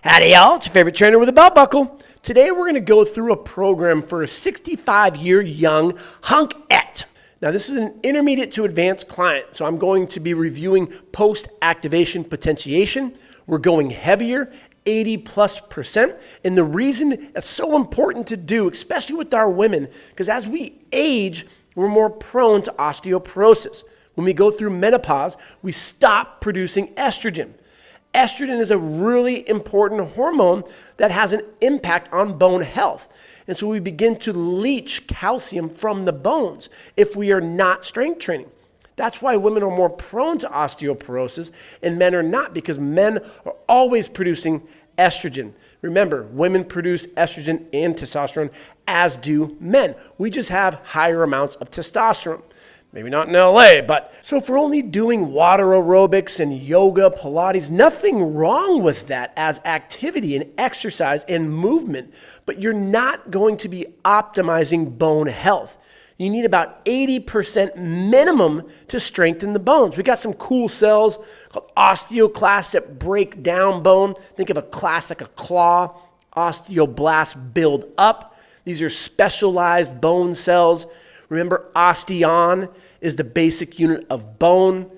Howdy y'all, it's your favorite trainer with a belt buckle. Today we're going to go through a program for a 65-year young hunkette. Now this is an intermediate to advanced client, so I'm going to be reviewing post-activation potentiation. We're going heavier, 80+%. And the reason that's so important to do, especially with our women, because as we age, we're more prone to osteoporosis. When we go through menopause, we stop producing estrogen. Estrogen is a really important hormone that has an impact on bone health. And so we begin to leach calcium from the bones if we are not strength training. That's why women are more prone to osteoporosis and men are not, because men are always producing estrogen. Remember, women produce estrogen and testosterone, as do men. We just have higher amounts of testosterone. Maybe not in LA, but so if we're only doing water aerobics and yoga, Pilates, nothing wrong with that as activity and exercise and movement, but you're not going to be optimizing bone health. You need about 80% minimum to strengthen the bones. We got some cool cells called osteoclasts that break down bone. Think of a class like a claw. Osteoblasts build up. These are specialized bone cells. Remember, osteon is the basic unit of bone.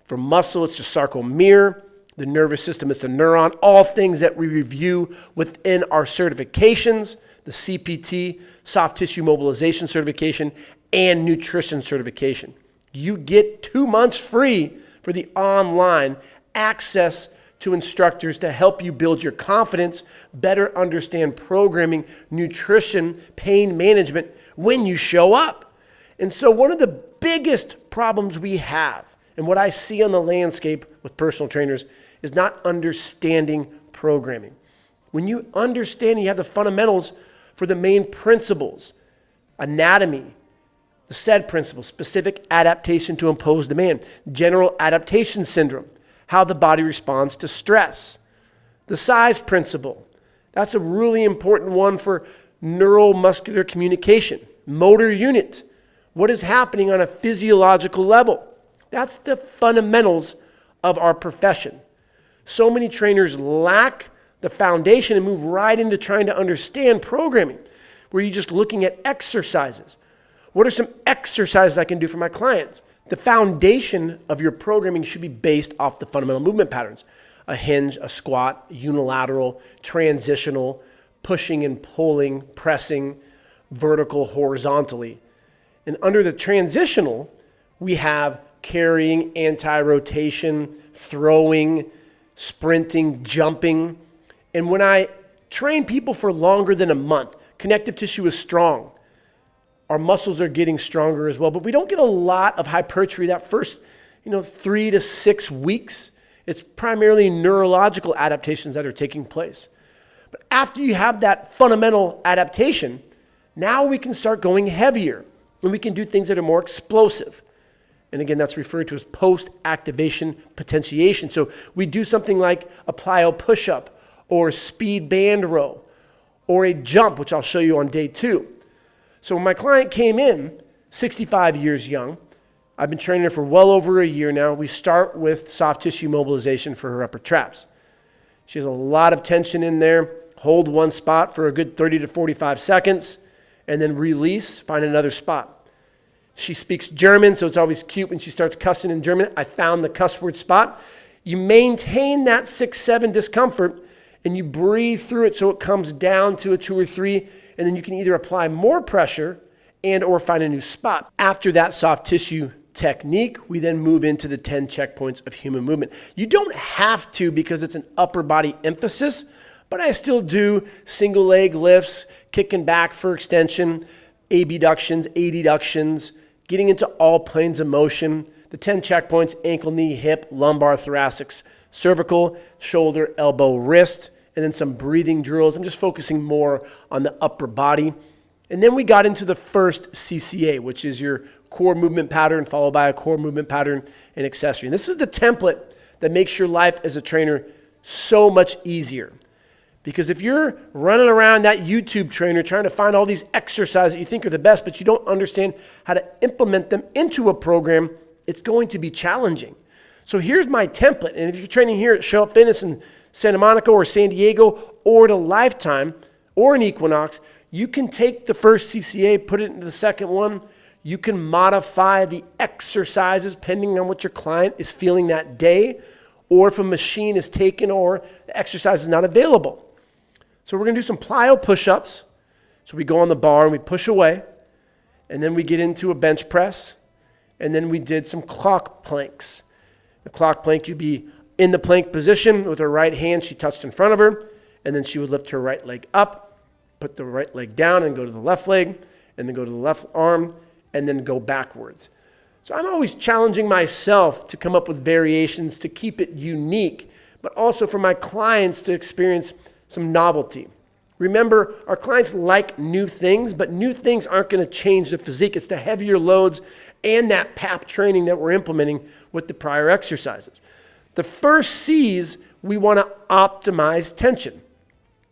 For muscle, it's the sarcomere. The nervous system is the neuron. All things that we review within our certifications, the CPT, soft tissue mobilization certification, and nutrition certification. You get 2 months free for the online access to instructors to help you build your confidence, better understand programming, nutrition, pain management when you show up. And so one of the biggest problems we have, and what I see on the landscape with personal trainers, is not understanding programming. When you understand, you have the fundamentals for the main principles, anatomy, the SAID principle, specific adaptation to imposed demand, general adaptation syndrome, how the body responds to stress, the size principle. That's a really important one for neuromuscular communication, motor unit. What is happening on a physiological level? That's the fundamentals of our profession. So many trainers lack the foundation and move right into trying to understand programming, where you're just looking at exercises. What are some exercises I can do for my clients? The foundation of your programming should be based off the fundamental movement patterns. A hinge, a squat, unilateral, transitional, pushing and pulling, pressing, vertical, horizontally. And under the transitional, we have carrying, anti-rotation, throwing, sprinting, jumping. And when I train people for longer than a month, connective tissue is strong. Our muscles are getting stronger as well, but we don't get a lot of hypertrophy that first 3 to 6 weeks. It's primarily neurological adaptations that are taking place. But after you have that fundamental adaptation, now we can start going heavier. And we can do things that are more explosive. And again, that's referred to as post-activation potentiation. So we do something like a plyo push-up or a speed band row or a jump, which I'll show you on day 2. So when my client came in, 65 years young, I've been training her for well over a year now. We start with soft tissue mobilization for her upper traps. She has a lot of tension in there. Hold one spot for a good 30 to 45 seconds. And then release, find another spot. She speaks German, so it's always cute when she starts cussing in German. I found the cuss word spot. You maintain that 6-7 discomfort, and you breathe through it so it comes down to a 2 or 3, and then you can either apply more pressure and or find a new spot. After that soft tissue technique, we then move into the 10 checkpoints of human movement. You don't have to because it's an upper body emphasis, but I still do single leg lifts, kicking back for extension, abductions, adductions, getting into all planes of motion, the 10 checkpoints, ankle, knee, hip, lumbar, thoracic, cervical, shoulder, elbow, wrist, and then some breathing drills. I'm just focusing more on the upper body. And then we got into the first CCA, which is your core movement pattern followed by a core movement pattern and accessory. And this is the template that makes your life as a trainer so much easier. Because if you're running around that YouTube trainer trying to find all these exercises that you think are the best, but you don't understand how to implement them into a program, it's going to be challenging. So here's my template. And if you're training here at Show Up Fitness in Santa Monica or San Diego or at a Lifetime or an Equinox, you can take the first CCA, put it into the second one. You can modify the exercises depending on what your client is feeling that day, or if a machine is taken or the exercise is not available. So we're going to do some plyo push-ups. So we go on the bar and we push away, and then we get into a bench press, and then we did some clock planks. The clock plank, you'd be in the plank position with her right hand, she touched in front of her, and then she would lift her right leg up, put the right leg down and go to the left leg, and then go to the left arm, and then go backwards. So I'm always challenging myself to come up with variations to keep it unique, but also for my clients to experience some novelty. Remember, our clients like new things, but new things aren't going to change the physique. It's the heavier loads and that PAP training that we're implementing with the prior exercises. The first C's, we want to optimize tension.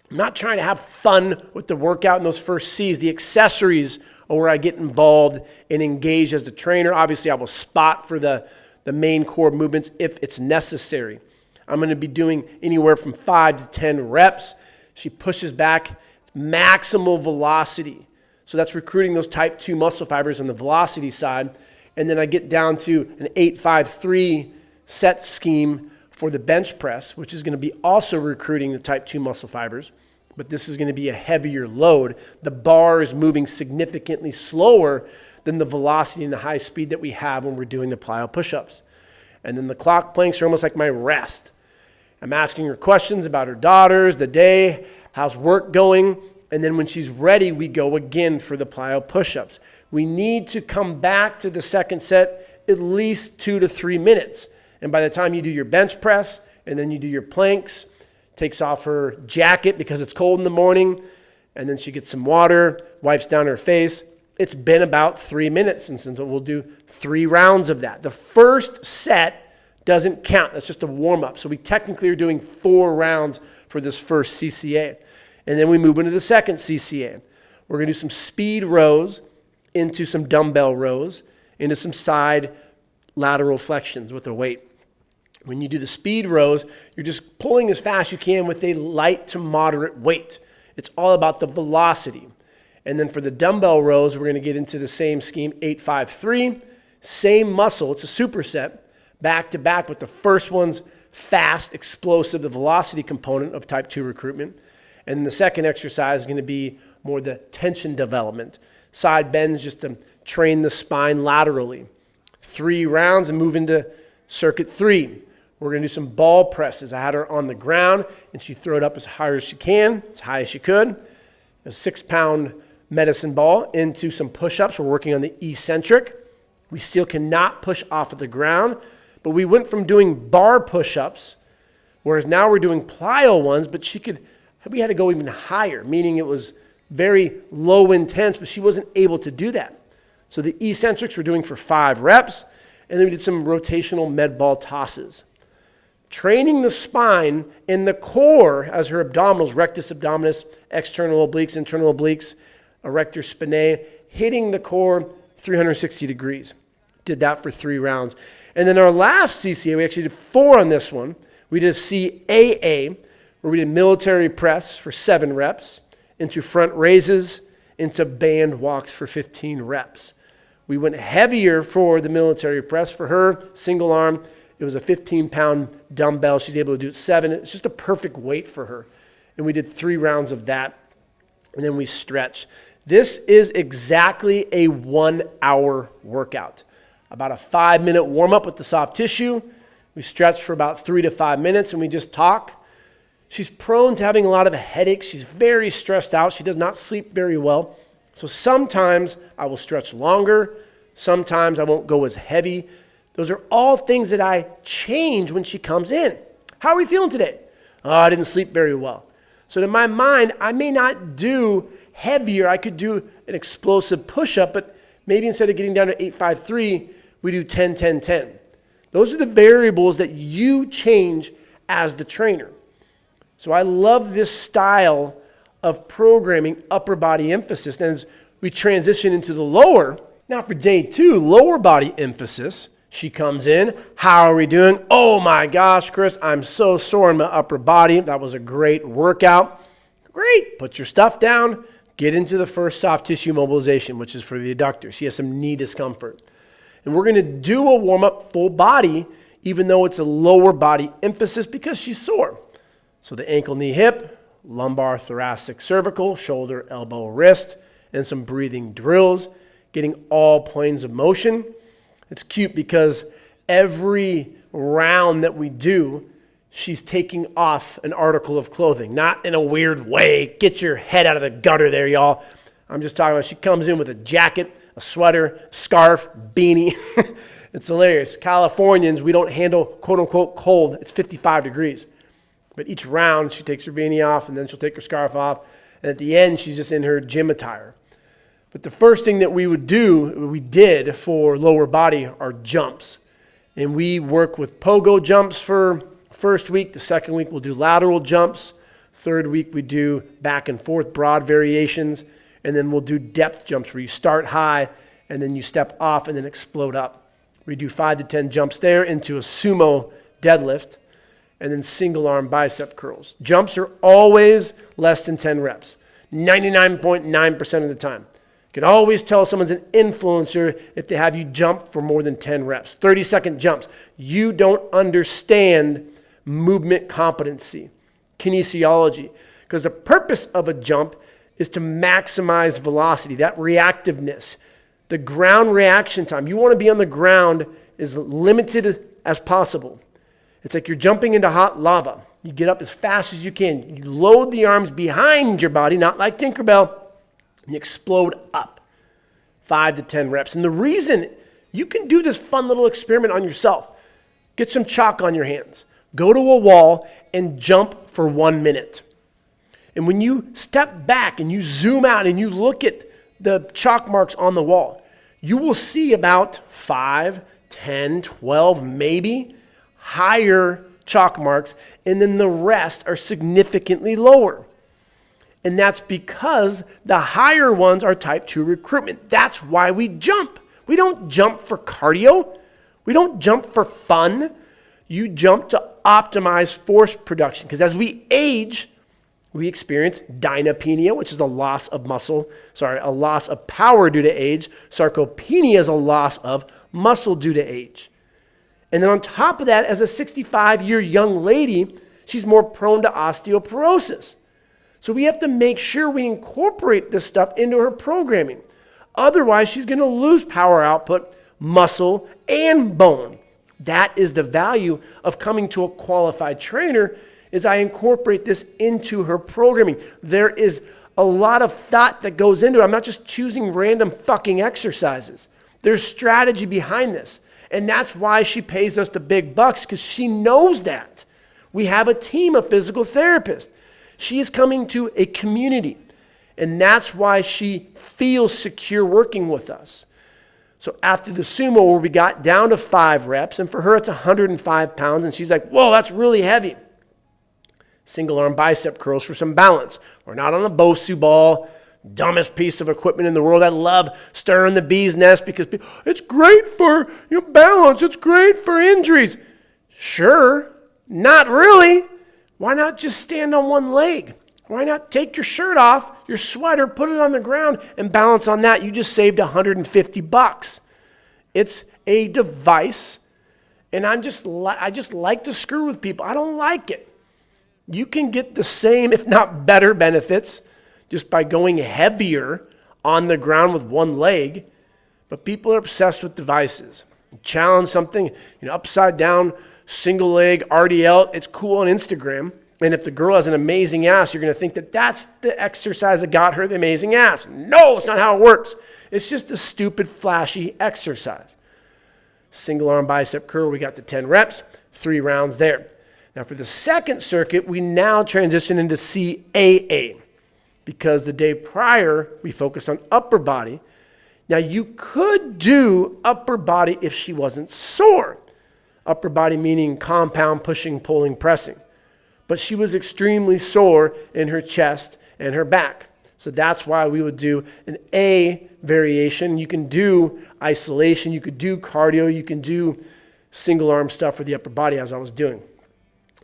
I'm not trying to have fun with the workout in those first C's. The accessories are where I get involved and engaged as the trainer. Obviously, I will spot for the main core movements if it's necessary. I'm going to be doing anywhere from 5 to 10 reps. She pushes back, maximal velocity. So that's recruiting those type 2 muscle fibers on the velocity side. And then I get down to an 8-5-3 set scheme for the bench press, which is going to be also recruiting the type 2 muscle fibers. But this is going to be a heavier load. The bar is moving significantly slower than the velocity and the high speed that we have when we're doing the plyo push-ups. And then the clock planks are almost like my rest. I'm asking her questions about her daughters, the day, how's work going, and then when she's ready, we go again for the plyo push-ups. We need to come back to the second set at least 2 to 3 minutes. And by the time you do your bench press and then you do your planks, takes off her jacket because it's cold in the morning, and then she gets some water, wipes down her face. It's been about 3 minutes, and so we'll do 3 rounds of that. The first set doesn't count. That's just a warm-up. So we technically are doing 4 rounds for this first CCA. And then we move into the second CCA. We're going to do some speed rows into some dumbbell rows, into some side lateral flexions with a weight. When you do the speed rows, you're just pulling as fast as you can with a light to moderate weight. It's all about the velocity. And then for the dumbbell rows, we're going to get into the same scheme, 8-5-3, same muscle. It's a superset, back to back, but the first one's fast, explosive, the velocity component of type 2 recruitment. And then the second exercise is going to be more the tension development. Side bends just to train the spine laterally. 3 rounds and move into circuit 3. We're going to do some ball presses. I had her on the ground, and she threw it up as hard as she can, as high as she could. A 6-pound medicine ball into some push-ups. We're working on the eccentric. We still cannot push off of the ground, but we went from doing bar push-ups, whereas now we're doing plyo ones, but we had to go even higher, meaning it was very low intense, but she wasn't able to do that. So the eccentrics we're doing for 5 reps, and then we did some rotational med ball tosses. Training the spine and the core as her abdominals, rectus abdominis, external obliques, internal obliques, erector spinae, hitting the core 360 degrees. Did that for 3 rounds. And then our last CCA, we actually did 4 on this one. We did a CAA, where we did military press for 7 reps, into front raises, into band walks for 15 reps. We went heavier for the military press. For her, single arm, it was a 15-pound dumbbell. She's able to do 7. It's just a perfect weight for her. And we did 3 rounds of that, and then we stretched. This is exactly a 1-hour workout. About a 5-minute warm-up with the soft tissue. We stretch for about 3 to 5 minutes, and we just talk. She's prone to having a lot of headaches. She's very stressed out. She does not sleep very well. So sometimes I will stretch longer. Sometimes I won't go as heavy. Those are all things that I change when she comes in. How are we feeling today? Oh, I didn't sleep very well. So in my mind, I may not do heavier. I could do an explosive push-up, but maybe instead of getting down to 8-5-3, we do 10-10-10. Those are the variables that you change as the trainer. So I love this style of programming, upper body emphasis. And as we transition into the lower, now for day 2, lower body emphasis, She comes in. How are we doing? Oh my gosh, Chris, I'm so sore in my upper body. That was a great workout. Great. Put your stuff down. Get into the first soft tissue mobilization, which is for the adductor. She has some knee discomfort. And we're going to do a warm-up full body, even though it's a lower body emphasis because she's sore. So the ankle, knee, hip, lumbar, thoracic, cervical, shoulder, elbow, wrist, and some breathing drills, getting all planes of motion. It's cute because every round that we do, she's taking off an article of clothing, not in a weird way. Get your head out of the gutter there, y'all. I'm just talking about she comes in with a jacket, a sweater, scarf, beanie. It's hilarious. Californians, we don't handle quote-unquote cold. It's 55 degrees. But each round, she takes her beanie off, and then she'll take her scarf off. And at the end, she's just in her gym attire. But the first thing that we did for lower body are jumps. And we work with pogo jumps for first week. The second week, we'll do lateral jumps. Third week, we do back and forth broad variations. And then we'll do depth jumps where you start high, and then you step off and then explode up. We do 5 to 10 jumps there into a sumo deadlift, and then single arm bicep curls. Jumps are always less than 10 reps, 99.9% of the time. You can always tell someone's an influencer if they have you jump for more than 10 reps. 30-second jumps. You don't understand movement competency, kinesiology, because the purpose of a jump is to maximize velocity, that reactiveness, the ground reaction time. You want to be on the ground as limited as possible. It's like you're jumping into hot lava. You get up as fast as you can. You load the arms behind your body, not like Tinkerbell, and you explode up. 5 to 10 reps. And the reason you can do this fun little experiment on yourself, get some chalk on your hands, go to a wall and jump for 1 minute. And when you step back and you zoom out and you look at the chalk marks on the wall, you will see about 5, 10, 12, maybe higher chalk marks, and then the rest are significantly lower. And that's because the higher ones are type 2 recruitment. That's why we jump. We don't jump for cardio. We don't jump for fun. You jump to optimize force production. Because as we age, we experience dynapenia, which is a loss of a loss of power due to age. Sarcopenia is a loss of muscle due to age. And then on top of that, as a 65-year young lady, she's more prone to osteoporosis. So we have to make sure we incorporate this stuff into her programming. Otherwise, she's going to lose power output, muscle, and bone. That is the value of coming to a qualified trainer, is I incorporate this into her programming. There is a lot of thought that goes into it. I'm not just choosing random fucking exercises. There's strategy behind this. And that's why she pays us the big bucks, because she knows that. We have a team of physical therapists. She is coming to a community, and that's why she feels secure working with us. So after the sumo, where we got down to 5 reps, and for her it's 105 pounds, and she's like, whoa, that's really heavy. Single arm bicep curls for some balance. We're not on a Bosu ball, dumbest piece of equipment in the world. I love stirring the bee's nest because it's great for balance. It's great for injuries. Sure, not really. Why not just stand on one leg? Why not take your shirt off, your sweater, put it on the ground, and balance on that? You just saved $150. It's a device, and I just like to screw with people. I don't like it. You can get the same, if not better, benefits just by going heavier on the ground with one leg, but people are obsessed with devices. Challenge something, upside down, single leg, RDL, it's cool on Instagram. And if the girl has an amazing ass, you're going to think that that's the exercise that got her the amazing ass. No, it's not how it works. It's just a stupid, flashy exercise. Single arm bicep curl, we got the 10 reps, 3 rounds there. Now for the second circuit, we now transition into CAA because the day prior, we focused on upper body. Now you could do upper body if she wasn't sore. Upper body meaning compound, pushing, pulling, pressing. But she was extremely sore in her chest and her back. So that's why we would do an A variation. You can do isolation, you could do cardio, you can do single arm stuff for the upper body as I was doing.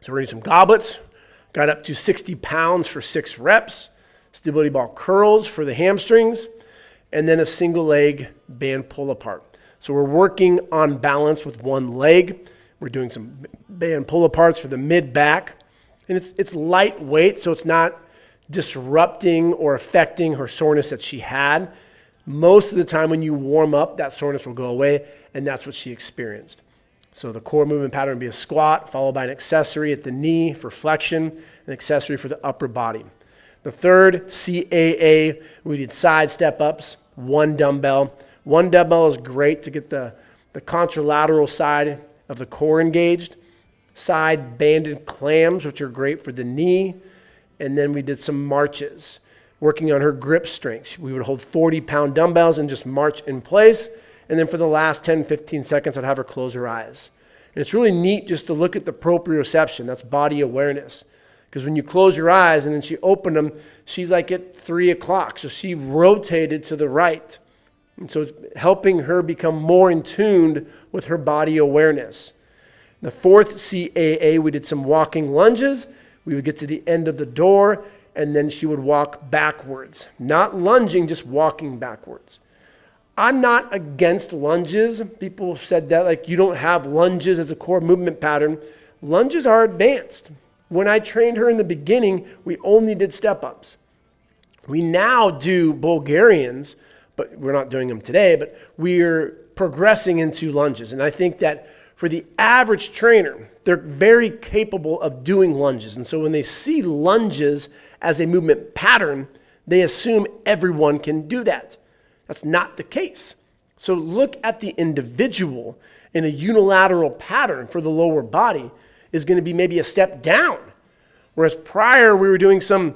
So we're gonna do some goblets, got up to 60 pounds for 6 reps, stability ball curls for the hamstrings, and then a single leg band pull apart. So we're working on balance with one leg. We're doing some band pull aparts for the mid back, and it's lightweight, so it's not disrupting or affecting her soreness that she had. Most of the time when you warm up, that soreness will go away, and that's what she experienced. So the core movement pattern would be a squat, followed by an accessory at the knee for flexion, an accessory for the upper body. The third, CAA, we did side step ups, one dumbbell. One dumbbell is great to get the contralateral side of the core engaged. Side banded clams, which are great for the knee. And then we did some marches, working on her grip strength. We would hold 40-pound dumbbells and just march in place. And then for the last 10, 15 seconds, I'd have her close her eyes. And it's really neat just to look at the proprioception. That's body awareness. Because when you close your eyes and then she opened them, she's like at 3 o'clock. So she rotated to the right. And so it's helping her become more in tune with her body awareness. The fourth CAA, we did some walking lunges. We would get to the end of the door, and then she would walk backwards. Not lunging, just walking backwards. I'm not against lunges. People have said that, like, you don't have lunges as a core movement pattern. Lunges are advanced. When I trained her in the beginning, we only did step-ups. We now do Bulgarians, but we're not doing them today, but we're progressing into lunges. And I think that for the average trainer, they're very capable of doing lunges. And so when they see lunges as a movement pattern, they assume everyone can do that. That's not the case. So look at the individual in a unilateral pattern for the lower body is going to be maybe a step down. Whereas prior we were doing some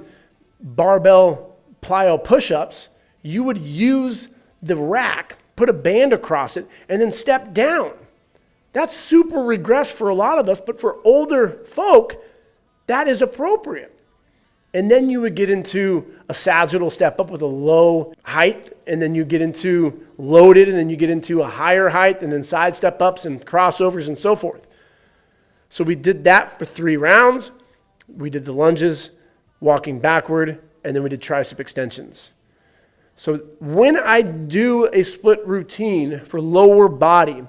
barbell plyo push-ups, you would use the rack, put a band across it, and then step down. That's super regressed for a lot of us, but for older folk, that is appropriate. And then you would get into a sagittal step up with a low height, and then you get into loaded, and then you get into a higher height, and then side step ups and crossovers and so forth. So we did that for 3 rounds. We did the lunges, walking backward, and then we did tricep extensions. So when I do a split routine for lower body,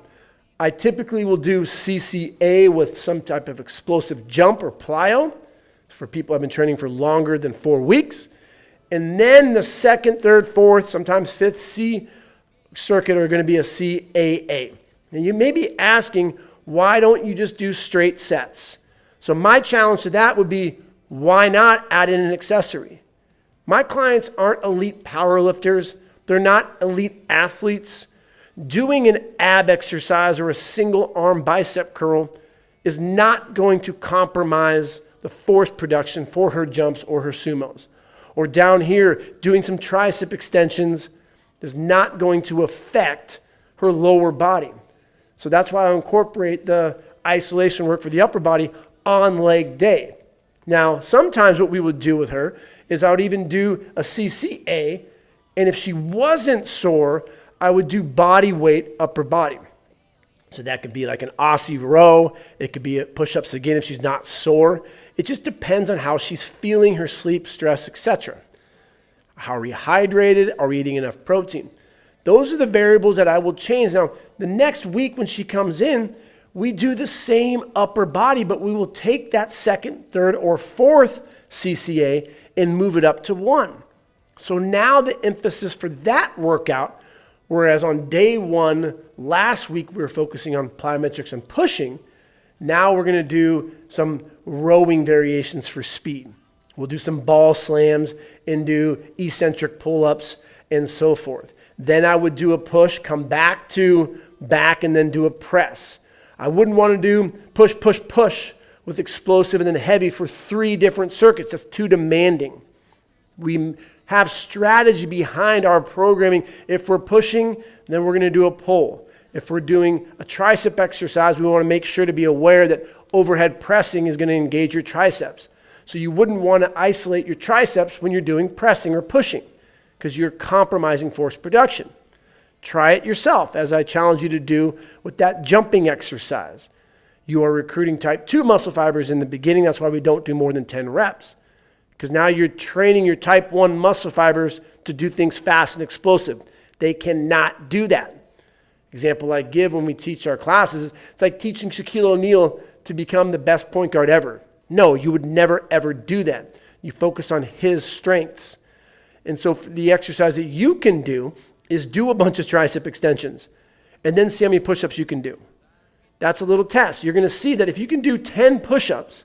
I typically will do CCA with some type of explosive jump or plyo for people who have been training for longer than 4 weeks. And then the second, third, fourth, sometimes fifth C circuit are going to be a CAA. And you may be asking, why don't you just do straight sets? So my challenge to that would be, why not add in an accessory? My clients aren't elite powerlifters. They're not elite athletes. Doing an ab exercise or a single arm bicep curl is not going to compromise the force production for her jumps or her sumos. Or down here, doing some tricep extensions is not going to affect her lower body. So that's why I incorporate the isolation work for the upper body on leg day. Now, sometimes what we would do with her is I would even do a CCA, and if she wasn't sore, I would do body weight upper body. So that could be like an Aussie row. It could be push-ups again if she's not sore. It just depends on how she's feeling, her sleep, stress, etc. How are we hydrated? Are we eating enough protein? Those are the variables that I will change. Now, the next week when she comes in, we do the same upper body, but we will take that second, third, or fourth CCA and move it up to 1. So now the emphasis for that workout, whereas on day 1 last week we were focusing on plyometrics and pushing, now we're going to do some rowing variations for speed. We'll do some ball slams and do eccentric pull-ups and so forth. Then I would do a push, come back to back, and then do a press. I wouldn't want to do push, push, push with explosive and then heavy for 3 different circuits. That's too demanding. We have strategy behind our programming. If we're pushing, then we're going to do a pull. If we're doing a tricep exercise, we want to make sure to be aware that overhead pressing is going to engage your triceps. So you wouldn't want to isolate your triceps when you're doing pressing or pushing because you're compromising force production. Try it yourself, as I challenge you to do with that jumping exercise. You are recruiting type 2 muscle fibers in the beginning. That's why we don't do more than 10 reps. Because now you're training your type 1 muscle fibers to do things fast and explosive. They cannot do that. Example I give when we teach our classes, it's like teaching Shaquille O'Neal to become the best point guard ever. No, you would never, ever do that. You focus on his strengths. And so the exercise that you can do is do a bunch of tricep extensions and then see how many push-ups you can do. That's a little test. You're going to see that if you can do 10 push-ups,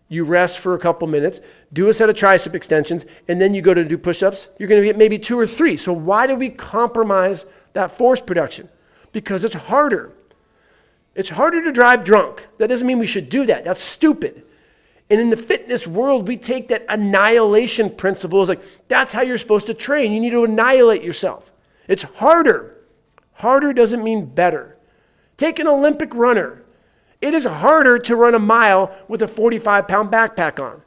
you rest for a couple minutes, do a set of tricep extensions, and then you go to do push-ups, you're going to get maybe 2 or 3. So why do we compromise that force production? Because it's harder. It's harder to drive drunk. That doesn't mean we should do that. That's stupid. And in the fitness world, we take that annihilation principle as like, that's how you're supposed to train. You need to annihilate yourself. It's harder. Harder doesn't mean better. Take an Olympic runner. It is harder to run a mile with a 45-pound backpack on.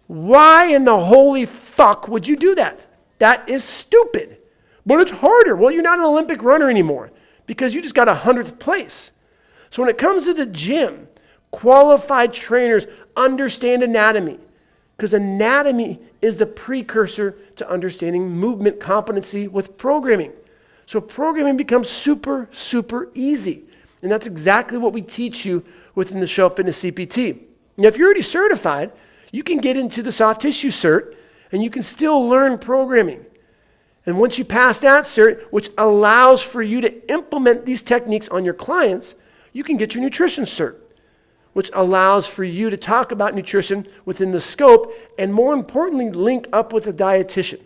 Why in the holy fuck would you do that? That is stupid. But it's harder. Well, you're not an Olympic runner anymore because you just got 100th place. So when it comes to the gym, qualified trainers understand anatomy because anatomy is the precursor to understanding movement competency with programming. So programming becomes super, super easy. And that's exactly what we teach you within the SUF-CPT. Now, if you're already certified, you can get into the soft tissue cert and you can still learn programming. And once you pass that cert, which allows for you to implement these techniques on your clients, you can get your nutrition cert, which allows for you to talk about nutrition within the scope and, more importantly, link up with a dietitian.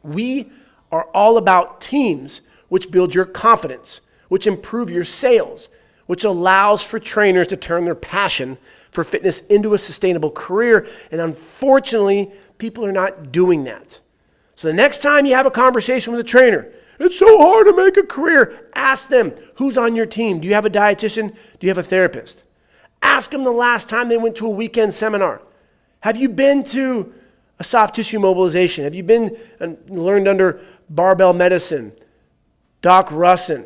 We are all about teams, which build your confidence, which improve your sales, which allows for trainers to turn their passion for fitness into a sustainable career. And unfortunately, people are not doing that. So the next time you have a conversation with a trainer, it's so hard to make a career, ask them, who's on your team? Do you have a dietitian? Do you have a therapist? Ask them the last time they went to a weekend seminar. Have you been to a soft tissue mobilization? Have you been and learned under barbell medicine, Doc Russin,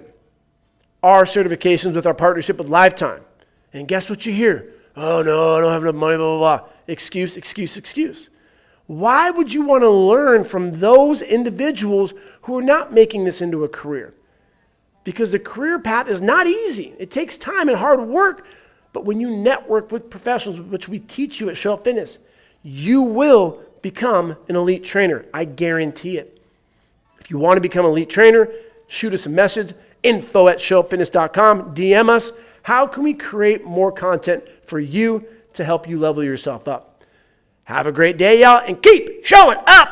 our certifications with our partnership with Lifetime? And guess what you hear? Oh no, I don't have enough money, blah, blah, blah. Excuse, excuse, excuse. Why would you want to learn from those individuals who are not making this into a career? Because the career path is not easy. It takes time and hard work. But when you network with professionals, which we teach you at Show Up Fitness, you will become an elite trainer. I guarantee it. If you want to become an elite trainer, shoot us a message, info@showupfitness.com, DM us. How can we create more content for you to help you level yourself up? Have a great day, y'all, and keep showing up.